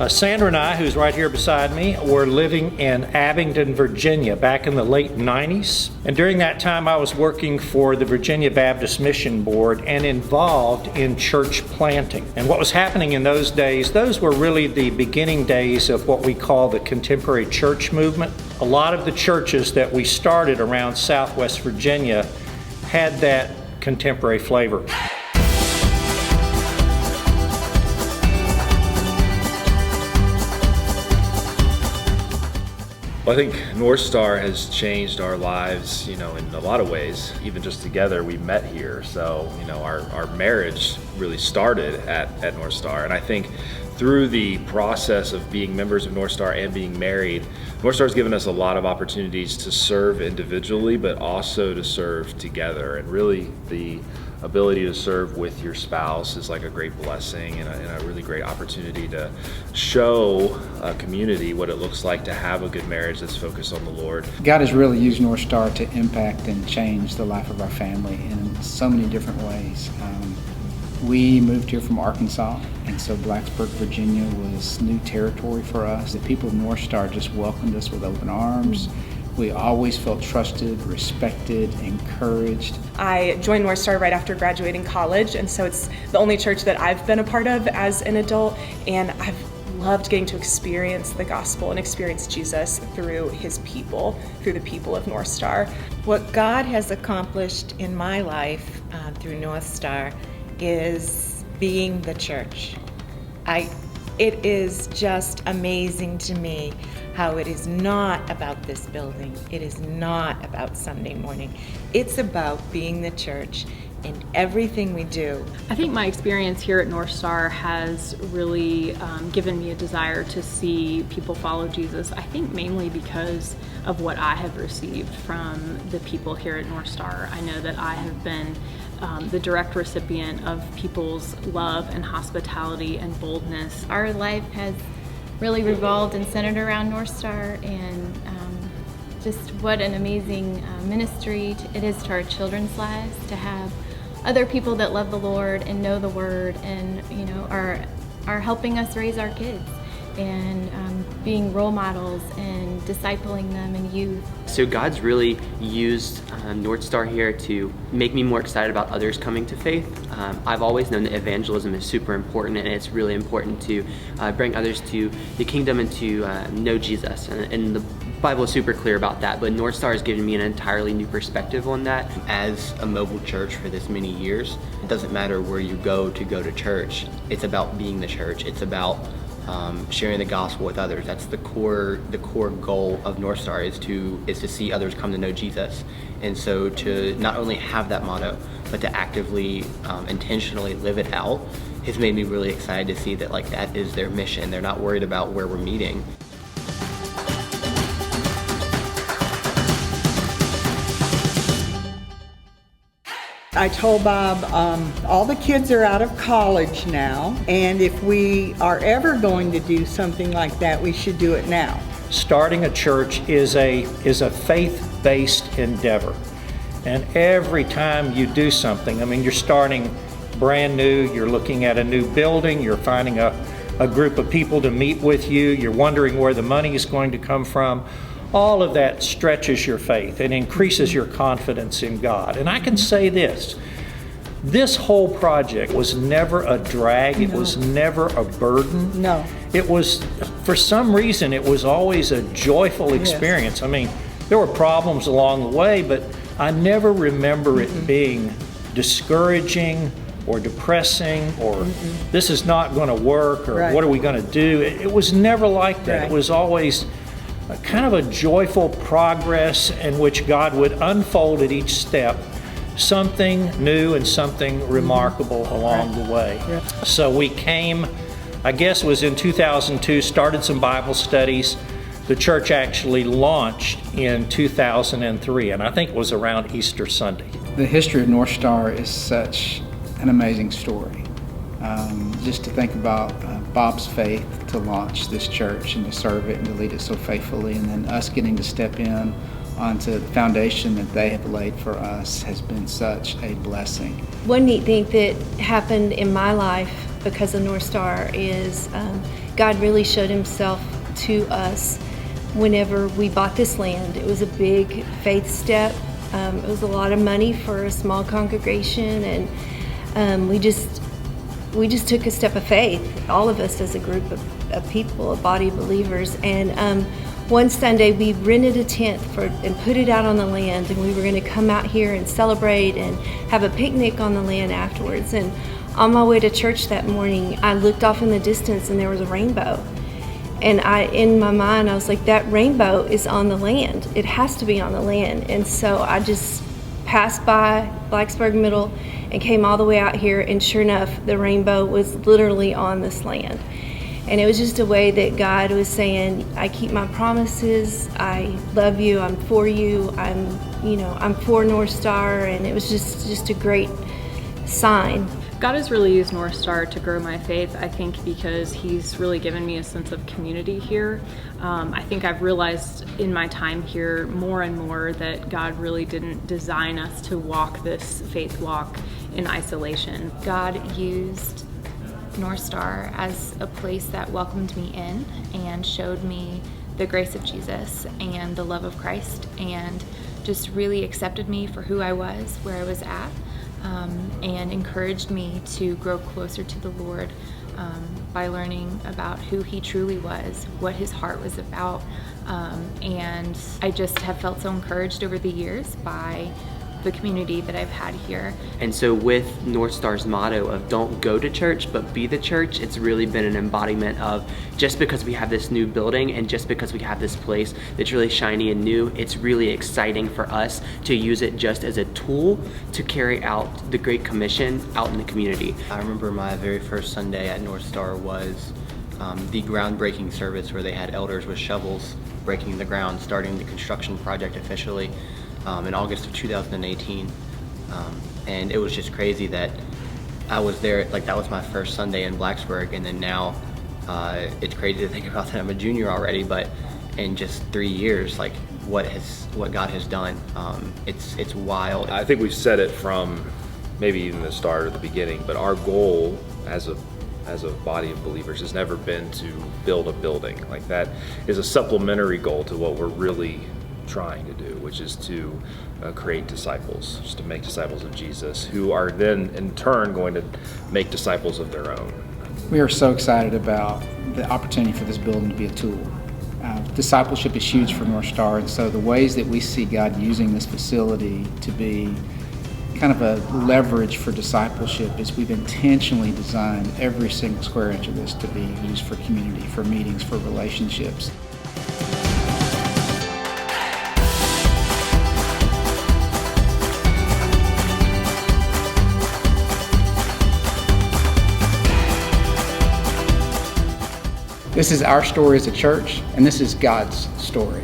Sandra and I, who's right here beside me, were living in Abingdon, Virginia back in the late 90s. And during that time, I was working for the Virginia Baptist Mission Board and involved in church planting. And what was happening in those days, those were really the beginning days of what we call the contemporary church movement. A lot of the churches that we started around Southwest Virginia had that contemporary flavor. I think Northstar has changed our lives, in a lot of ways. Even just together, we met here. So, our marriage really started at Northstar. And I think through the process of being members of Northstar and being married, Northstar has given us a lot of opportunities to serve individually, but also to serve together. And really, the ability to serve with your spouse is like a great blessing and a really great opportunity to show a community what it looks like to have a good marriage that's focused on the Lord. God has really used Northstar to impact and change the life of our family in so many different ways. We moved here from Arkansas, and so Blacksburg, Virginia was new territory for us. The people of Northstar just welcomed us with open arms. We always felt trusted, respected, encouraged. I joined Northstar right after graduating college, and so it's the only church that I've been a part of as an adult, and I've loved getting to experience the gospel and experience Jesus through his people, through the people of Northstar. What God has accomplished in my life through Northstar is being the church. It is just amazing to me how it is not about this building. It is not about Sunday morning. It's about being the church in everything we do. I think my experience here at Northstar has really given me a desire to see people follow Jesus. I think mainly because of what I have received from the people here at Northstar. I know that I have been the direct recipient of people's love and hospitality and boldness. Our life has really revolved and centered around Northstar, and just what an amazing ministry it is to our children's lives to have other people that love the Lord and know the Word and are helping us raise our kids and being role models and discipling them in youth. So God's really used Northstar here to make me more excited about others coming to faith. I've always known that evangelism is super important, and it's really important to bring others to the kingdom and to know Jesus. And the Bible is super clear about that, but Northstar has given me an entirely new perspective on that. As a mobile church for this many years, it doesn't matter where you go to church. It's about being the church. It's about sharing the gospel with others. That's the core goal of Northstar is to see others come to know Jesus. And so to not only have that motto, but to actively, intentionally live it out has made me really excited to see that that is their mission. They're not worried about where we're meeting. I told Bob, all the kids are out of college now, and if we are ever going to do something like that, we should do it now. Starting a church is a faith-based endeavor. And every time you do something, you're starting brand new, you're looking at a new building, you're finding a group of people to meet with you, you're wondering where the money is going to come from. All of that stretches your faith and increases your confidence in God. And I can say this whole project was never a drag. It was never a burden. No. It was, for some reason, it was always a joyful experience. Yes. There were problems along the way, but I never remember it being discouraging or depressing or this is not going to work or what are we going to do. It was never like that. It was always kind of a joyful progress in which God would unfold at each step something new and something remarkable along the way. So we came, I guess it was in 2002, started some Bible studies. The church actually launched in 2003, and I think it was around Easter Sunday. The history of Northstar is such an amazing story. Just to think about Bob's faith to launch this church and to serve it and to lead it so faithfully, and then us getting to step in onto the foundation that they have laid for us has been such a blessing. One neat thing that happened in my life because of Northstar is God really showed himself to us whenever we bought this land. It was a big faith step. It was a lot of money for a small congregation, and we just took a step of faith, all of us as a group of people, a body of believers. And one Sunday we rented a tent and put it out on the land, and we were going to come out here and celebrate and have a picnic on the land afterwards. And on my way to church that morning, I looked off in the distance and there was a rainbow. And in my mind, I was like, that rainbow is on the land. It has to be on the land. And so I just passed by Blacksburg Middle and came all the way out here, and sure enough, the rainbow was literally on this land. And it was just a way that God was saying, I keep my promises, I love you, I'm for you, I'm for Northstar, and it was just a great sign. God has really used Northstar to grow my faith, I think, because he's really given me a sense of community here. I think I've realized in my time here more and more that God really didn't design us to walk this faith walk in isolation. God used Northstar as a place that welcomed me in and showed me the grace of Jesus and the love of Christ, and just really accepted me for who I was, where I was at, and encouraged me to grow closer to the Lord by learning about who he truly was, what his heart was about, and I just have felt so encouraged over the years by the community that I've had here. And so with Northstar's motto of don't go to church, but be the church, it's really been an embodiment of just because we have this new building and just because we have this place that's really shiny and new, it's really exciting for us to use it just as a tool to carry out the Great Commission out in the community. I remember my very first Sunday at Northstar was the groundbreaking service where they had elders with shovels breaking the ground, starting the construction project officially. In August of 2018, and it was just crazy that I was there. Like, that was my first Sunday in Blacksburg, and then now it's crazy to think about that I'm a junior already, but in just 3 years, like what God has done, it's wild. I think we've said it from maybe even the start or the beginning, but our goal as a body of believers has never been to build a building. Like, that is a supplementary goal to what we're really trying to do, which is to create disciples, just to make disciples of Jesus, who are then in turn going to make disciples of their own. We are so excited about the opportunity for this building to be a tool. Discipleship is huge for Northstar, and so the ways that we see God using this facility to be kind of a leverage for discipleship is we've intentionally designed every single square inch of this to be used for community, for meetings, for relationships. This is our story as a church, and this is God's story.